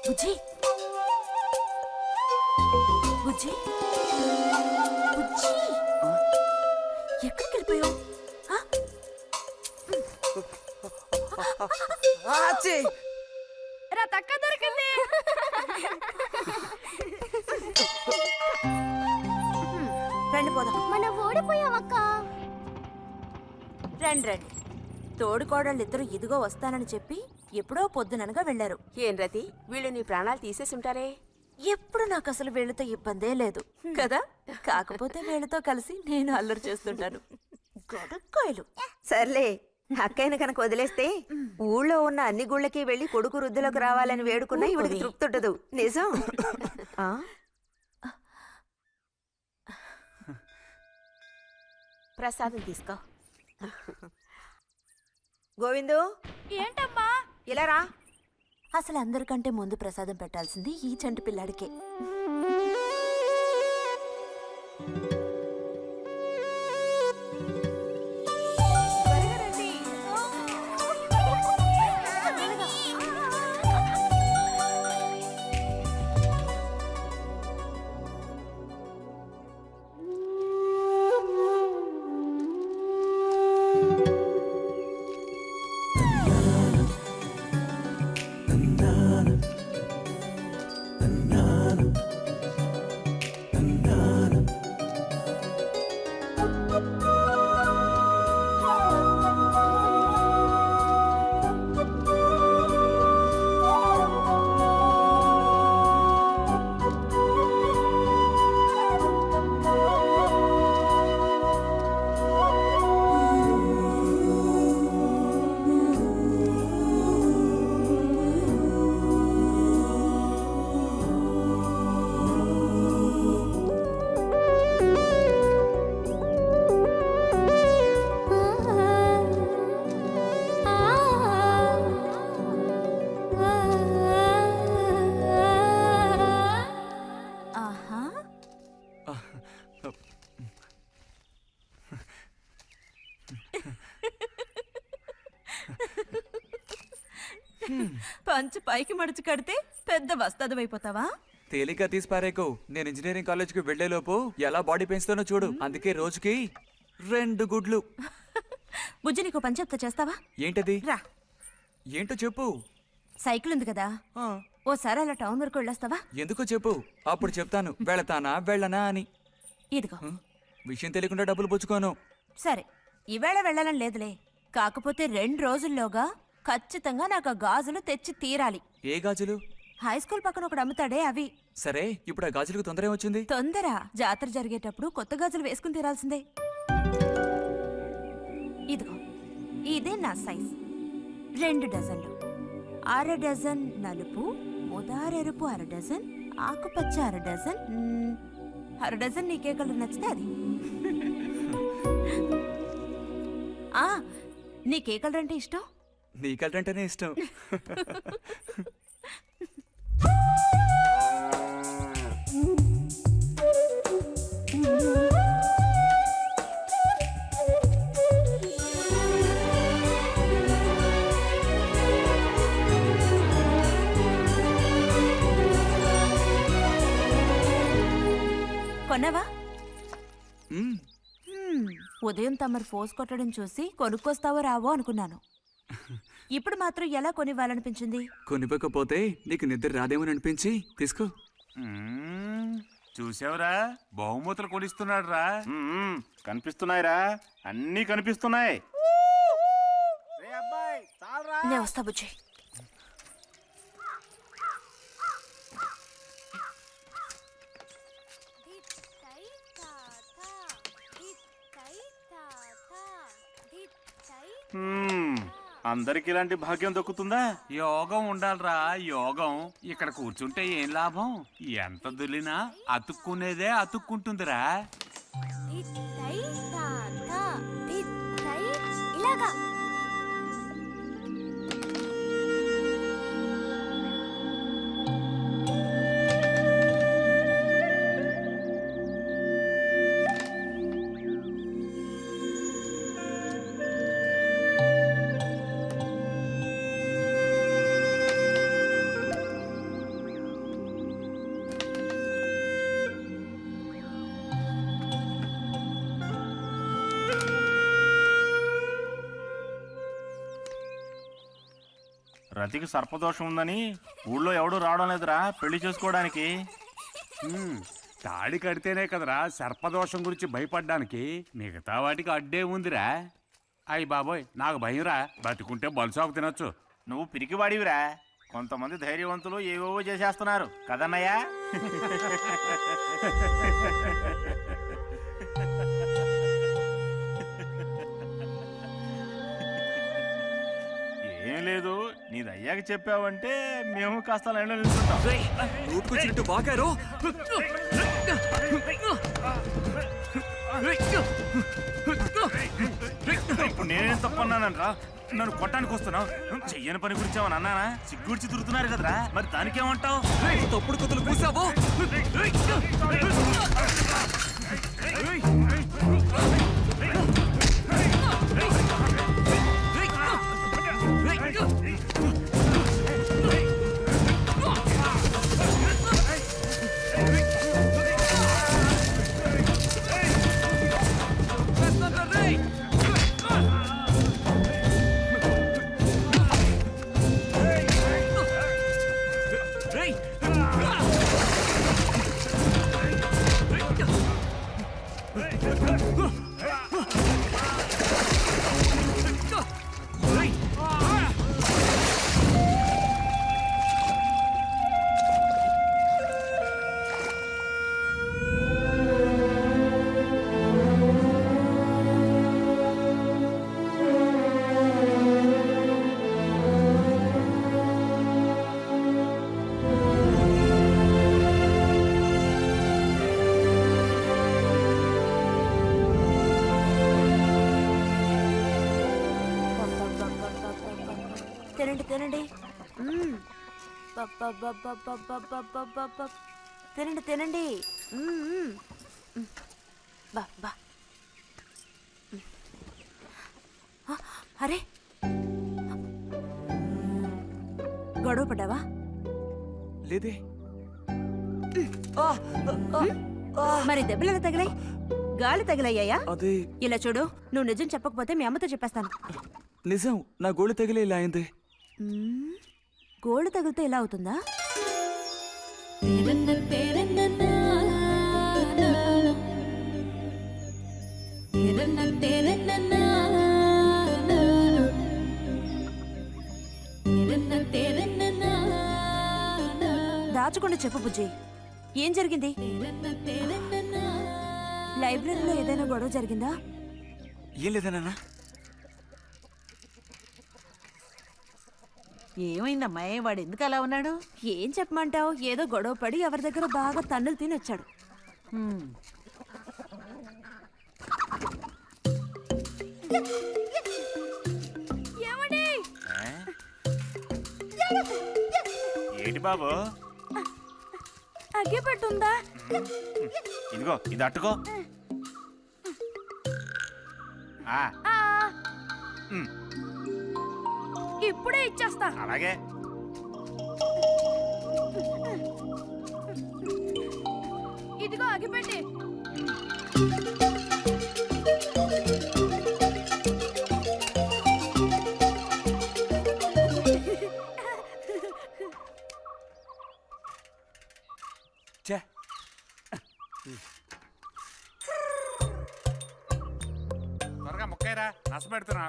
బుజ్జి బుజ్జి బుజ్జి ఎక్కడికి వెళ్ళిపోయావు? తక్క దొరికింది. రండి పోదాం. మనం ఓడిపోయామక్క. రండి రండి. తోడుకోడళ్ళు ఇద్దరు ఇదిగో వస్తానని చెప్పి ఎప్పుడో పొద్దుననగా వెళ్లారు. ఏం రతి, వీళ్ళు నీ ప్రాణాలు తీసేసి ఉంటారే. ఎప్పుడు నాకు అసలు వీళ్ళతో ఇబ్బందే లేదు కదా. కాకపోతే వీళ్ళతో కలిసి నేను అల్లరి చేస్తుంటాను. గొడక్కాయలు. సర్లే, అక్కయ్యను కనుక వదిలేస్తే ఊళ్ళో ఉన్న అన్ని గుళ్ళకి వెళ్లి కొడుకు వృద్ధిలోకి రావాలని వేడుకున్నా ఇవిడికి తృప్తి ఉండదు. నిజం. ప్రసాదం తీసుకో. గోవిందు, ఏంటమ్మా ఇలా రా. అసలు అందరికంటే ముందు ప్రసాదం పెట్టాల్సింది ఈ చంటి పిల్లాడికే. పంచు పైకి మడిచి కడితే పెద్ద వస్తాదమైపోతావా? తేలిగ్గా తీసి పారేకు. నేను ఇంజనీరింగ్ కాలేజ్కి వెళ్లేలోపు ఎలా బాడీ పెంచుతానో చూడు. అందుకే రోజుకి 2 గుడ్లు. బుజ్జి, నీకు పని చెప్తా, చేస్తావా? ఏంటది? రా. ఏంటో చెప్పు. సైకిల్ ఉంది కదా, ఓసారి అలా టౌన్ వరకు వెళ్ళొస్తావా? ఎందుకో చెప్పు, అప్పుడు చెప్తాను వెళతానా వెళ్ళనా అని. ఇదిగో. విషయం తెలియకుండా డబ్బులు పుచ్చుకోను. సరే, ఈవేళ వెళ్ళాలని లేదులే. కాకపోతే 2 రోజుల్లోగా ఖచ్చితంగా నాకు ఆ గాజులు తెచ్చి తీరాలి. ఏ గాజులు? హై స్కూల్ పక్కన ఒకడు అమ్ముతాడే అవి. సరే, ఇప్పుడు ఆ గాజులకు తొందర ఏమొచ్చింది? తొందర జాతర జరిగేటప్పుడు కొత్త గాజులు వేసుకుని తీరాల్సిందే. ఇదిగో, ఇదే నా సైజ్. 2 డజన్లు. 1/2 డజన్ నలుపు, ముదారెరుపు 1/2 డజన్, ఆకుపచ్చ 1/2 డజన్. 1/2 డజన్ నీకే కలర్ నచ్చితే అది. నీకే కలర్ అంటే ఇష్టం? నీ కలర్ అంటేనే ఇష్టం. కొన్నావా? ఉదయం తమరు ఫోర్స్ కొట్టడం చూసి కొనుక్కొస్తావో రావో అనుకున్నాను. ఇప్పుడు మాత్రం ఎలా కొనివ్వాలనిపించింది? కొనివ్వకపోతే నీకు నిద్ర రాదేమని అనిపించి తీసుకో. చూసావురా, బహుమతులు కొనిస్తున్నాడు రా. కనిపిస్తున్నాయిరా, అన్నీ కనిపిస్తున్నాయి. నేను వస్తా బుజ్జి. అందరికి ఇలాంటి భాగ్యం దొక్కుతుందా? యోగం ఉండాలిరా, యోగం. ఇక్కడ కూర్చుంటే ఏం లాభం? ఎంత దులినా అతుక్కునేదే అతుక్కుంటుందిరా. ఇలాగా రతికి సర్పదోషం ఉందని ఊళ్ళో ఎవడూ రావడం లేదురా పెళ్లి చేసుకోవడానికి. తాళి కడితేనే కదరా సర్పదోషం గురించి భయపడ్డానికి, మిగతా వాటికి అడ్డే ఉందిరా. అయ్యి బాబోయ్, నాకు భయంరా, బతుకుంటే బలుసాకు తినొచ్చు. నువ్వు పిరికివాడివిరా. కొంతమంది ధైర్యవంతులు ఏవేవో చేసేస్తున్నారు కదన్నయ్యా. ఏం లేదు, నీది అయ్యాక చెప్పావంటే మేము కాస్త లైన్లో నిల్చుంటాం. నోటుకొచ్చినట్టు బాగారు. ఇప్పుడు నేనేం తప్పన్నానరా? నన్ను కొట్టడానికి వస్తున్నావు. చెయ్యని పని గురించి ఏమన్నా అన్నానా? సిగ్గుడిచి తిరుగుతున్నారు కదరా, మరి దానికేమంటావు? తప్పుడు కుతులు కూసావు. తినండి తినండి. తినండి తినండి. బా బా. అరే, గొడవ పడ్డావా? లేదే. మరి దెబ్బలు ఎలా తగిలాయి? గాలి తగిలయ్యాయా? అదే ఇలా చూడు, నువ్వు నిజం చెప్పకపోతే మీ అమ్మతో చెప్పేస్తాను. నిజం, నా గోళ తగిలే ఇలా అయింది. గోళ్ళు తగిలితే ఇలా అవుతుందా? దాచకుండా చెప్పు బుజ్జి, ఏం జరిగింది? లైబ్రరీలో ఏదైనా గొడవ జరిగిందా? ఏం లేదా నాన్న? ఏమైందమ్మా, వాడు ఎందుకు అలా ఉన్నాడు? ఏం చెప్పమంటావు, ఏదో గొడవ పడి ఎవరి దగ్గర బాగా తన్నులు తిని వచ్చాడు. ఏంటి బాబు? అగ్గి పెట్టుందా? ఇదిగో ఇది అట్టుకో. ఇప్పుడే ఇచ్చేస్తా. అలాగే. ఇదిగో అగ్గిపెట్టి. త్వరగా ముక్కైరా, నష్టపెడుతున్నా.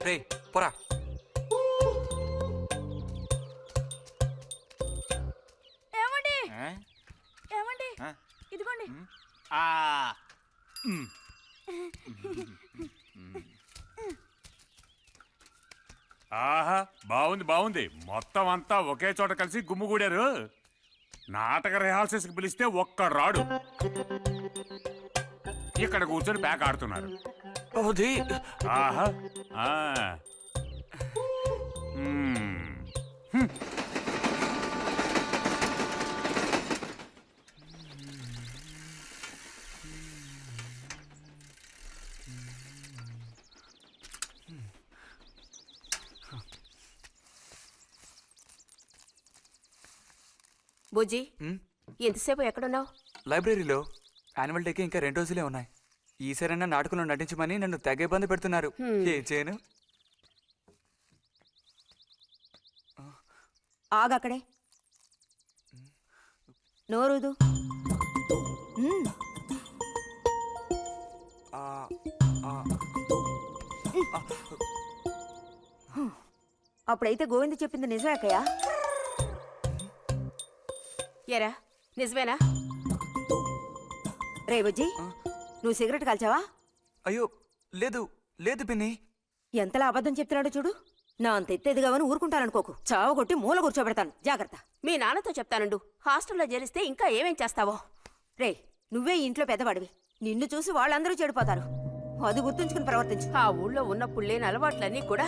రే పోరా. ఏమండి ఏమండి, ఇదిగోండి. ఆహా, బాగుంది బాగుంది. మొత్తం అంతా ఒకే చోట కలిసి గుమ్ముగూడారు. నాటక రిహార్సల్స్కి పిలిస్తే ఒక్క రాడు. ఇక్కడ కూర్చొని బ్యాగ్ ఆడుతున్నారు. అది ఆహా. బుజ్జి, ఎంతసేపు ఎక్కడున్నావు? లైబ్రరీలో యాన్యువల్ డేకి ఇంకా 2 రోజులే ఉన్నాయి. ఈసారైనా నాటకంలో నటించమని నన్ను తెగ ఇబ్బంది పెడుతున్నారు. ఏం చేయను? ఆగక్కడే నోరుదు. ఆ, ఆ, అప్పుడైతే గోవింద చెప్పింది నిజమే అక్కయ్యా? ఎరా నిజమేనా? రే బుజ్జి, నువ్వు సిగరెట్ కాల్చావా? అయ్యో లేదు లేదు పిన్ని. ఎంతలా అబద్ధం చెప్తున్నాడో చూడు. నా అంత ఎత్తేదిగావని ఊరుకుంటాననుకోకు. చావు కొట్టి మూల కూర్చోబెడతాను, జాగ్రత్త. మీ నాన్నతో చెప్తానుండు. హాస్టల్లో చేరిస్తే ఇంకా ఏమేం చేస్తావో. రే, నువ్వే ఈ ఇంట్లో పెద్దవాడివి. నిన్ను చూసి వాళ్ళందరూ చెడిపోతారు. అది గుర్తుంచుకుని ప్రవర్తించు. ఆ ఊళ్ళో ఉన్నప్పుడు లేని అలవాట్లన్నీ కూడా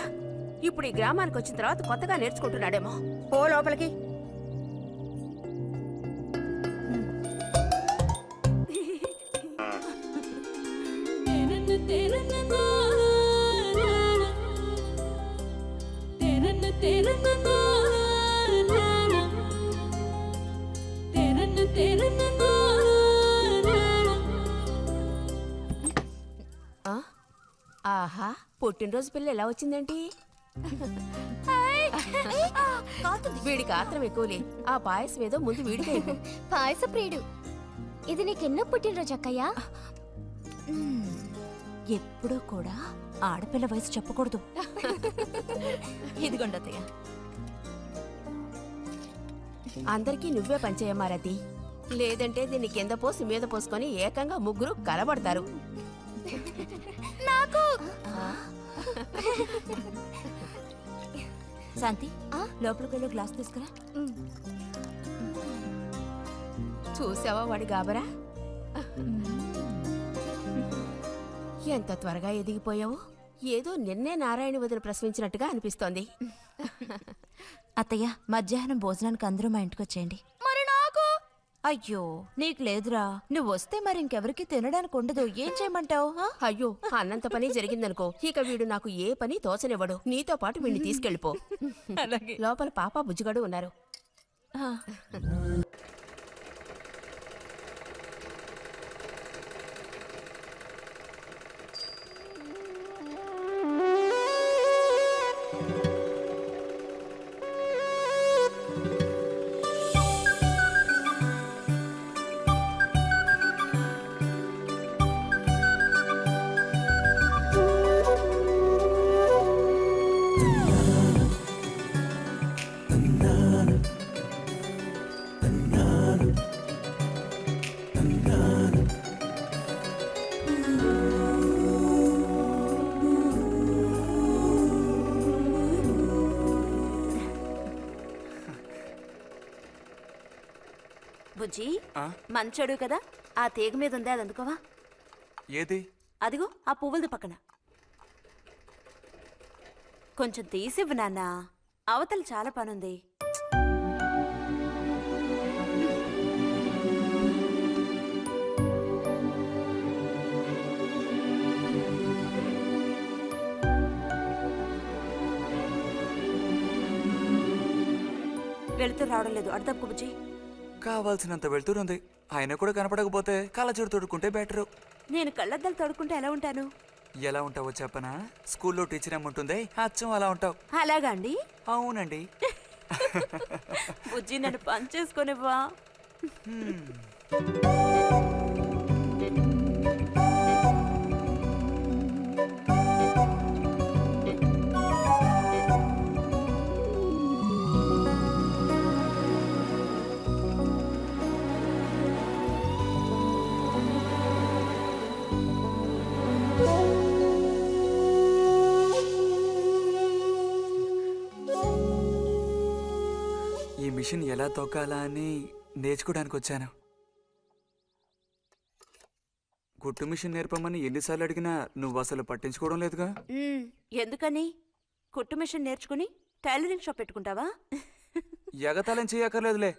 ఇప్పుడు ఈ గ్రామానికి వచ్చిన తర్వాత కొత్తగా నేర్చుకుంటున్నాడేమో. పో లోపలికి. ఆ? ఆహా, పుట్టినరోజు పిల్ల ఎలా వచ్చిందేంటి? వీడికి ఆత్రం ఎక్కువలే. ఆ పాయసం ఏదో ముందు వీడికి ఇవ్వు. పాయస ప్రియుడు. ఇది నీకెన్నో పుట్టినరోజు అక్కయ్యా? ఎప్పుడూ కూడా ఆడపిల్ల వయసు చెప్పకూడదు. ఇదిగోండి అత్తయ్య. అందరికీ నువ్వే పంచేయమారది. లేదంటే దీన్ని కింద పోసి మీద పోసుకొని ఏకంగా ముగ్గురు కలబడతారు. నాకు శాంతి, లోపలికి వెళ్ళి గ్లాస్ తీసుకురా. చూసావా వాడి గాబరా? ఎంత త్వరగా ఎదిగిపోయావు. ఏదో నిన్నే నారాయణ వదిన ప్రశ్నించినట్టుగా అనిపిస్తోంది. అత్తయ్య, మధ్యాహ్నం భోజనానికి అందరూ మా ఇంటికి వచ్చేయండి. మరి నాకు అయ్యో, నీకు లేదురా. నువ్వు వస్తే మరి ఇంకెవరికి తినడానికి ఉండదు. ఏం చేయమంటావు? అయ్యో, అన్నంత పని జరిగిందనుకో, ఇక వీడు నాకు ఏ పని తోచనివ్వడు. నీతో పాటు వీడిని తీసుకెళ్ళిపో. లోపల పాప బుజ్జిగాడు ఉన్నారు. బుజ్జి, ఆ? మంచోడు కదా. ఆ తీగ మీద ఉంది, అది అందుకోవా? ఏది? అదిగో ఆ పువ్వులది పక్కన. కొంచెం తీసివ్వు నాన్న, అవతల చాలా పనుంది. వెళుతూ రావడం లేదు. అర్థం బుజ్జి. కావాల్సినంత వెళ్తురుంది. ఆయన కూడా కనపడకపోతే కళ్ళజోడు తొడుక్కుంటే బెటరు. నేను కళ్ళద్దాలు తోడుకుంటే ఎలా ఉంటాను? ఎలా ఉంటావో చెప్పనా? స్కూల్లో టీచర్ ఏముంటుంది, అచ్చం అలా ఉంటావు. అలాగా అండి? అవునండి. బుజ్జి, నన్ను పని చేసుకొనివ్వా? ఈ మిషన్ ఎలా తొక్కాలా అని నేర్చుకోవడానికి వచ్చాను. కుట్టు మిషన్ నేర్పమని ఎన్నిసార్లు అడిగినా నువ్వు అసలు పట్టించుకోవడం లేదుగా. ఎందుకని? కుట్టు మిషన్ నేర్చుకుని టైలరింగ్ షాప్ పెట్టుకుంటావా? ఎగతాళం చేయక్కర్లేదులే.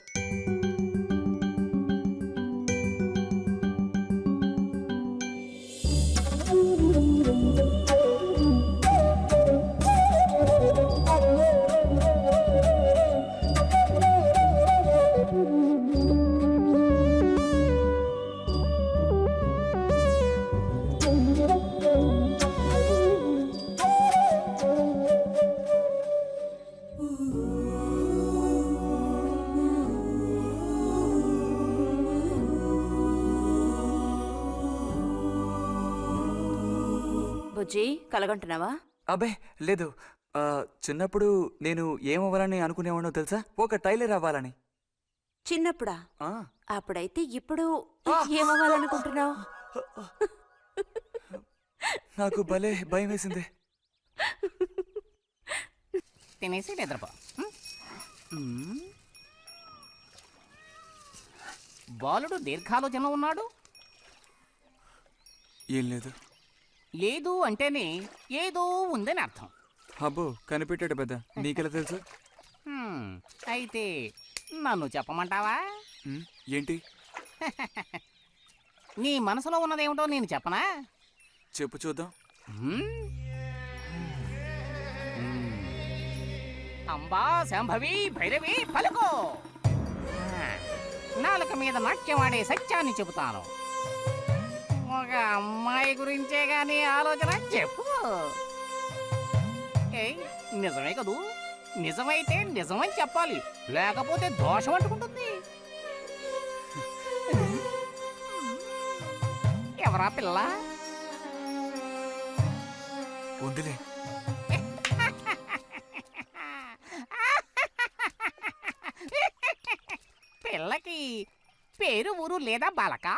బుజ్జి కలగంటున్నావా? అబ్బే లేదు. చిన్నప్పుడు నేను ఏమవ్వాలని అనుకునేవాడో తెలుసా? ఒక టైలర్ అవ్వాలని. చిన్నప్పుడా? ఆ, అప్పుడైతే ఇప్పుడు ఏమవ్వాలనుకుంటున్నావు? నాకు భలే భయం వేసింది. తినేసి నిద్రపో. బాలుడు దీర్ఘాలోచన ఉన్నాడు. ఏం లేదు. లేదు అంటేనే ఏదో ఉందని అర్థం. అబ్బో కనిపెట్టాడు పెద్ద. నీకెలా తెలుసు? అయితే నన్ను చెప్పమంటావా? ఏంటి? నీ మనసులో ఉన్నదేమిటో నేను చెప్పనా? చెప్పు చూద్దాం. అంబా శాంభవి భైరవి పలుకో. నాలుక మీద నాట్యమాడే సత్యాన్ని చెబుతాను. ఒక అమ్మాయి గురించే గాని ఆలోచన చెప్పు. ఏయ్, నిజమే కదూ? నిజమైతే నిజమని చెప్పాలి, లేకపోతే దోషం అంటుకుంటుంది. ఎవరా పిల్ల? వద్దులే. పిల్లకి పేరు ఊరు లేదా బాలక?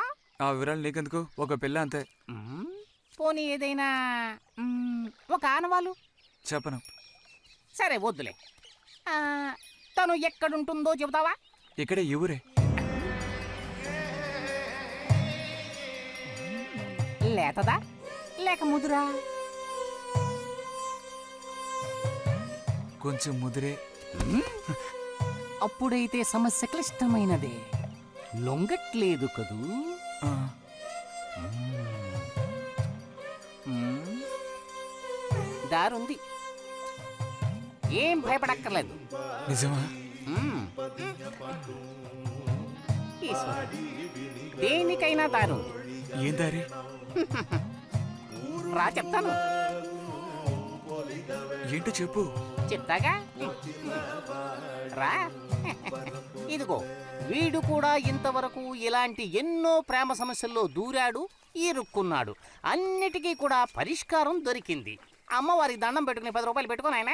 ఆ వివరాలు నీకెందుకు? ఒక పిల్ల అంతే. పోనీ ఏదైనా ఒక ఆనవాలు? చెప్పను. సరే వద్దులే. తను ఎక్కడుంటుందో చెబుతావా? ఇక్కడే ఈ ఊరే. లేతదా లేక ముదురా? కొంచెం ముదిరే. అప్పుడైతే సమస్య క్లిష్టమైనదే. లొంగట్లేదు కదూ? ఆ, దారుంది, ఏం భయపడక్కర్లేదు. నిజమా? ఈశ్వరుడు, దేనికైనా దారుంది. ఏం దారి? రా చెప్తాను. ఏంటో చెప్పు. చెప్తాగా, రా. ఇదిగో, వీడు కూడా ఇంతవరకు ఇలాంటి ఎన్నో ప్రేమ సమస్యల్లో దూరాడు, ఇరుక్కున్నాడు. అన్నిటికీ కూడా పరిష్కారం దొరికింది. అమ్మవారికి దండం పెట్టుకుని 10 రూపాయలు పెట్టుకుని ఆయన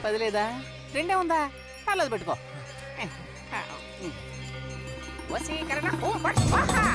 10 లేదా? 2 ఉందా? పర్లేదు పెట్టుకో. వశీకరణ ఓం ఫట్ స్వాహా.